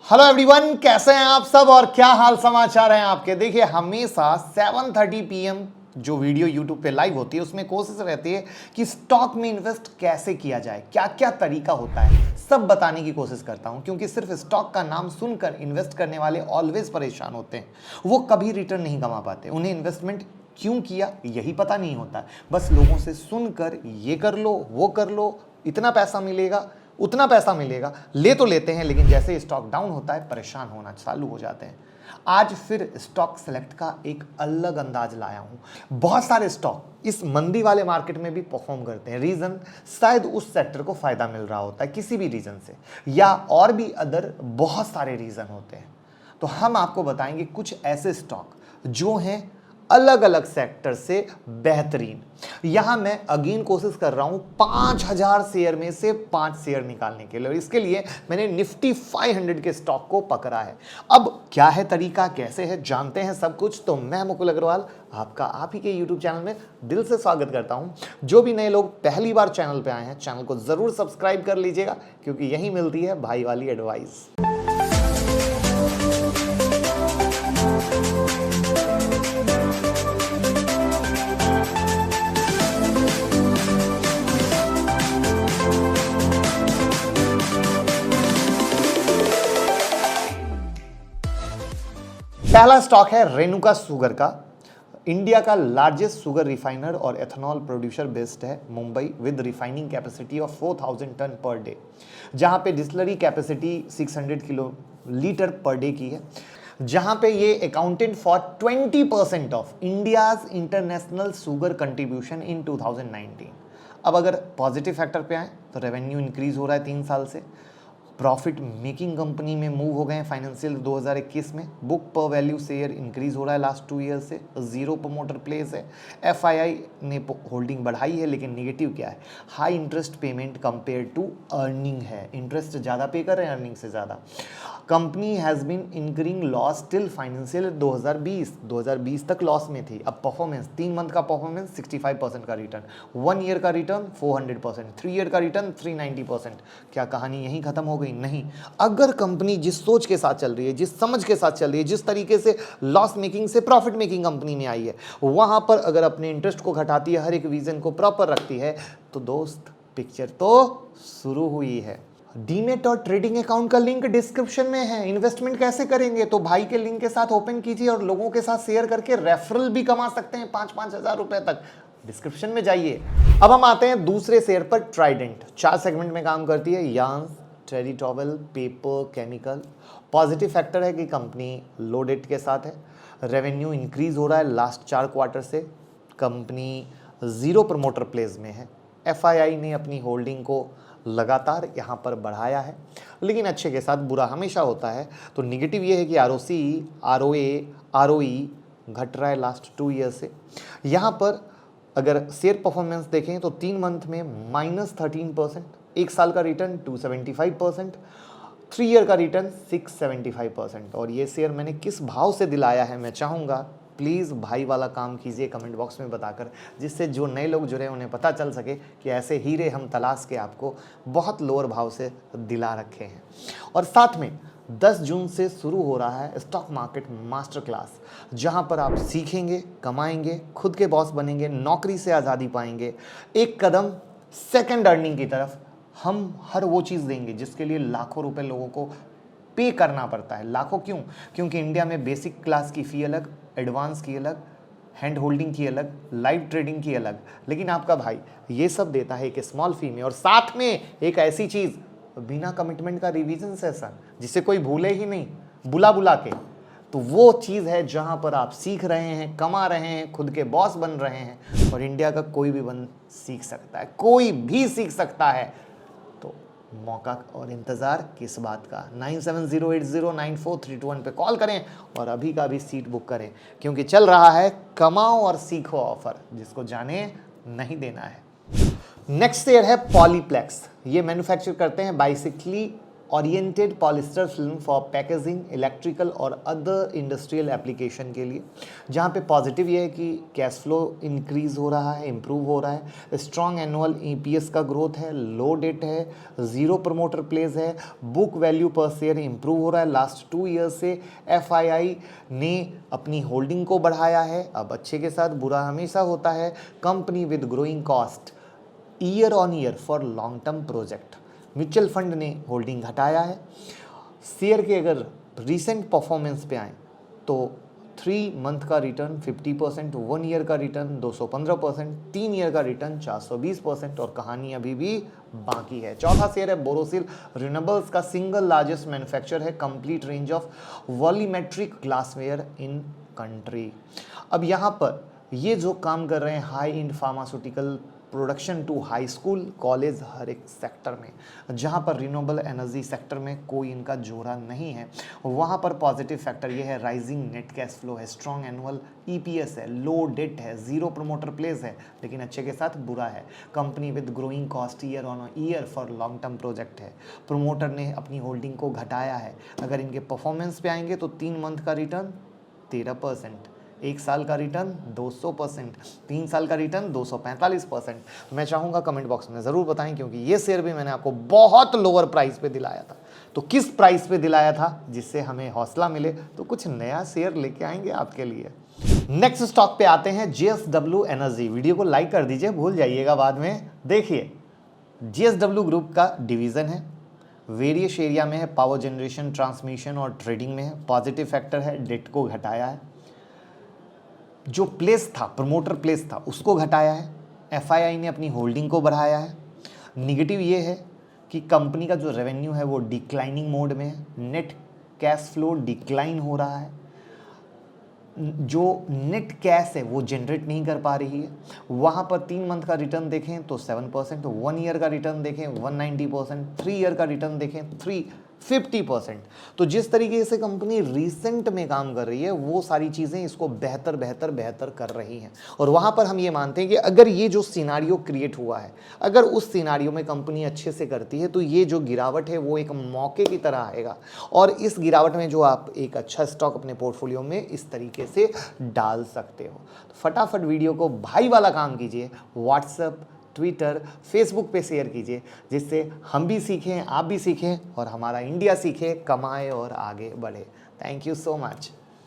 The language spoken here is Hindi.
हेलो एवरीवन, कैसे हैं आप सब और क्या हाल समाचार हैं आपके। देखिए, हमेशा 7:30 PM जो वीडियो यूट्यूब पे लाइव होती है उसमें कोशिश रहती है कि स्टॉक में इन्वेस्ट कैसे किया जाए, क्या क्या तरीका होता है, सब बताने की कोशिश करता हूं। क्योंकि सिर्फ स्टॉक का नाम सुनकर इन्वेस्ट करने वाले ऑलवेज परेशान होते हैं। वो कभी रिटर्न नहीं कमा पाते। उन्हें इन्वेस्टमेंट क्यों किया यही पता नहीं होता। बस लोगों से सुनकर ये कर लो, वो कर लो, इतना पैसा मिलेगा, उतना पैसा मिलेगा, ले तो लेते हैं, लेकिन जैसे स्टॉक डाउन होता है परेशान होना चालू हो जाते हैं। आज फिर स्टॉक सेलेक्ट का एक अलग अंदाज लाया हूं। बहुत सारे स्टॉक इस मंदी वाले मार्केट में भी परफॉर्म करते हैं। रीजन शायद उस सेक्टर को फायदा मिल रहा होता है किसी भी रीजन से, या और भी अदर बहुत सारे रीजन होते हैं। तो हम आपको बताएंगे कुछ ऐसे स्टॉक जो हैं अलग अलग सेक्टर से बेहतरीन। यहां मैं अगेन कोशिश कर रहा हूं 5000 शेयर में से 5 शेयर निकालने के लिए, और इसके लिए मैंने निफ्टी 500 के स्टॉक को पकड़ा है। अब क्या है तरीका, कैसे है, जानते हैं सब कुछ। तो मैं मुकुल अग्रवाल आपका आप ही के यूट्यूब चैनल में दिल से स्वागत करता हूं। जो भी नए लोग पहली बार चैनल पे आए हैं, चैनल को जरूर सब्सक्राइब कर लीजिएगा, क्योंकि यही मिलती है भाई वाली एडवाइस। पहला स्टॉक है रेणुका शुगर का। इंडिया का लार्जेस्ट शुगर रिफाइनर और एथेनॉल प्रोड्यूसर बेस्ड है Mumbai, with refining capacity of 4000 ton per day, जहां पे distillery capacity 600 kilolitre per day की है, जहां पे ये accounted for 20% of India's international sugar contribution in 2019। अब अगर पॉजिटिव फैक्टर पे आए तो रेवेन्यू इंक्रीज हो रहा है 3 साल से, प्रॉफिट मेकिंग कंपनी में मूव हो गए हैं फाइनेंशियल 2021 में, बुक पर वैल्यू शेयर इंक्रीज हो रहा है लास्ट 2 ईयर से, जीरो प्रमोटर प्लेस है, एफआईआई ने होल्डिंग बढ़ाई है, लेकिन नेगेटिव क्या है, high interest payment compare to earning है, इंटरेस्ट ज़्यादा पे कर रहे हैं अर्निंग से ज़्यादा। Company has been incurring loss till financial 2020 तक लॉस में थी। अब परफॉर्मेंस 3 मंथ का परफॉर्मेंस 65% का रिटर्न, 1 ईयर का रिटर्न 400%, 3 ईयर का रिटर्न 390%। क्या कहानी यहीं खत्म हो गई? नहीं। अगर कंपनी जिस सोच के साथ चल रही है, जिस समझ के साथ चल रही है, जिस तरीके से लॉस मेकिंग से प्रॉफिट मेकिंग कंपनी में आई है, वहां पर अगर अपने इंटरेस्ट को घटाती है, हर एक विजन को प्रॉपर रखती है, तो दोस्त पिक्चर तो शुरू हुई है। डीमेट और ट्रेडिंग अकाउंट का लिंक डिस्क्रिप्शन में है। इन्वेस्टमेंट कैसे करेंगे तो भाई के लिंक के साथ ओपन कीजिए और लोगों के साथ शेयर करके रेफरल भी कमा सकते हैं 5-5 हजार रुपए तक। डिस्क्रिप्शन में जाइए। अब हम आते हैं दूसरे शेयर पर, ट्राइडेंट। 4 सेगमेंट में काम करती है, yarn, terry towel, paper, chemical. Positive factor है कि कंपनी लो डेट के साथ है, रेवेन्यू इंक्रीज हो रहा है लास्ट 4 क्वार्टर से, कंपनी जीरो प्रमोटर प्लेस में है, एफआईआई ने अपनी होल्डिंग को लगातार यहाँ पर बढ़ाया है, लेकिन अच्छे के साथ बुरा हमेशा होता है। तो निगेटिव ये है कि आरओसी, आरओई घट रहा है लास्ट 2 ईयर से। यहाँ पर अगर शेयर परफॉर्मेंस देखें तो 3 मंथ में -13%, 1 साल का रिटर्न 275%, 3 ईयर का रिटर्न 675%। और ये शेयर मैंने किस भाव से दिलाया है, मैं चाहूँगा प्लीज़ भाई वाला काम कीजिए कमेंट बॉक्स में बताकर, जिससे जो नए लोग जुड़े उन्हें पता चल सके कि ऐसे हीरे हम तलाश के आपको बहुत लोअर भाव से दिला रखे हैं। और साथ में 10 जून से शुरू हो रहा है स्टॉक मार्केट मास्टर क्लास, जहां पर आप सीखेंगे, कमाएंगे, खुद के बॉस बनेंगे, नौकरी से आज़ादी पाएंगे, एक कदम सेकंड अर्निंग की तरफ। हम हर वो चीज़ देंगे जिसके लिए लाखों रुपए लोगों को पे करना पड़ता है। लाखों क्यों? क्योंकि इंडिया में बेसिक क्लास की फ़ी अलग, एडवांस की अलग, हैंड होल्डिंग की अलग, लाइव ट्रेडिंग की अलग, लेकिन आपका भाई ये सब देता है एक स्मॉल फी में, और साथ में एक ऐसी चीज़, बिना कमिटमेंट का रिवीजन सेशन, जिसे कोई भूले ही नहीं बुला बुला के। तो वो चीज़ है जहां पर आप सीख रहे हैं, कमा रहे हैं, खुद के बॉस बन रहे हैं, और इंडिया का कोई भी सीख सकता है, कोई भी सीख सकता है। तो मौका और इंतज़ार किस बात का? 9708094321 पे कॉल करें और अभी का भी सीट बुक करें, क्योंकि चल रहा है कमाओ और सीखो ऑफर, जिसको जाने नहीं देना है। नेक्स्ट शेयर है पॉलीप्लेक्स। ये मैन्युफैक्चर करते हैं biaxially oriented polyester film for packaging, electrical और अदर इंडस्ट्रियल एप्लीकेशन के लिए। जहाँ पे पॉजिटिव ये है कि कैश फ्लो इंक्रीज हो रहा है, इम्प्रूव हो रहा है, स्ट्रॉन्ग एनुअल EPS का ग्रोथ है, लो डेट है, ज़ीरो प्रमोटर प्लेस है, बुक वैल्यू पर शेयर इम्प्रूव हो रहा है। लास्ट 2 ईयर्स से FII ने अपनी होल्डिंग को बढ़ाया है। अब अच्छे के साथ बुरा हमेशा होता है। Company with growing cost year on year for long term project. Mutual fund ने होल्डिंग घटाया है। शेयर के अगर रीसेंट परफॉर्मेंस पे आए तो 3 मंथ का रिटर्न 50%, 1 ईयर का रिटर्न 215%, 3 ईयर का रिटर्न 420% और कहानी अभी भी बाकी है। चौथा शेयर है बोरोसिल रिन्यूएबल्स का सिंगल लार्जेस्ट मैन्युफैक्चर है, complete range of volumetric glassware in country. अब यहाँ पर ये जो काम कर रहे हैं high end pharmaceutical production to high school college हर एक सेक्टर में, जहाँ पर रिन्यूएबल एनर्जी सेक्टर में कोई इनका जोड़ा नहीं है, वहाँ पर पॉजिटिव फैक्टर ये है राइजिंग नेट कैश फ्लो है, स्ट्रॉन्ग एनुअल EPS है, लो डेट है, ज़ीरो प्रमोटर प्लेस है, लेकिन अच्छे के साथ बुरा है। Company with growing cost year on year for long term project है। प्रमोटर ने अपनी होल्डिंग को घटाया है। अगर इनके परफॉर्मेंस पे आएंगे तो 3 मंथ का रिटर्न 13%, 1 साल का रिटर्न 200%, 3 साल का रिटर्न 245%। मैं चाहूँगा कमेंट बॉक्स में ज़रूर बताएं, क्योंकि ये शेयर भी मैंने आपको बहुत लोअर प्राइस पे दिलाया था। तो किस प्राइस पे दिलाया था जिससे हमें हौसला मिले, तो कुछ नया शेयर लेके आएंगे आपके लिए। नेक्स्ट स्टॉक पे आते हैं JSW एनर्जी। वीडियो को लाइक कर दीजिए, भूल जाइएगा बाद में। देखिए JSW ग्रुप का डिवीज़न है, वेरियस एरिया में है, पावर जनरेशन, ट्रांसमिशन और ट्रेडिंग में है। पॉजिटिव फैक्टर है डेट को घटाया है, जो प्लेस था प्रमोटर प्लेस था उसको घटाया है, FII ने अपनी होल्डिंग को बढ़ाया है। निगेटिव ये है कि कंपनी का जो रेवेन्यू है वो डिक्लाइनिंग मोड में है, नेट कैश फ्लो डिक्लाइन हो रहा है, जो नेट कैश है वो जनरेट नहीं कर पा रही है। वहाँ पर 3 मंथ का रिटर्न देखें तो 7%, 1 ईयर का रिटर्न देखें 190%, 3 ईयर का रिटर्न देखें 350%। तो जिस तरीके से कंपनी रिसेंट में काम कर रही है वो सारी चीज़ें इसको बेहतर बेहतर बेहतर कर रही हैं। और वहाँ पर हम ये मानते हैं कि अगर ये जो सिनारियो क्रिएट हुआ है, अगर उस सिनारियो में कंपनी अच्छे से करती है तो ये जो गिरावट है वो एक मौके की तरह आएगा। और इस गिरावट में जो आप एक अच्छा स्टॉक अपने पोर्टफोलियो में इस तरीके से डाल सकते हो। तो फटाफट वीडियो को भाई वाला काम कीजिए, व्हाट्सएप, ट्विटर, फेसबुक पे शेयर कीजिए, जिससे हम भी सीखें, आप भी सीखें और हमारा इंडिया सीखे, कमाए और आगे बढ़े। Thank you so much.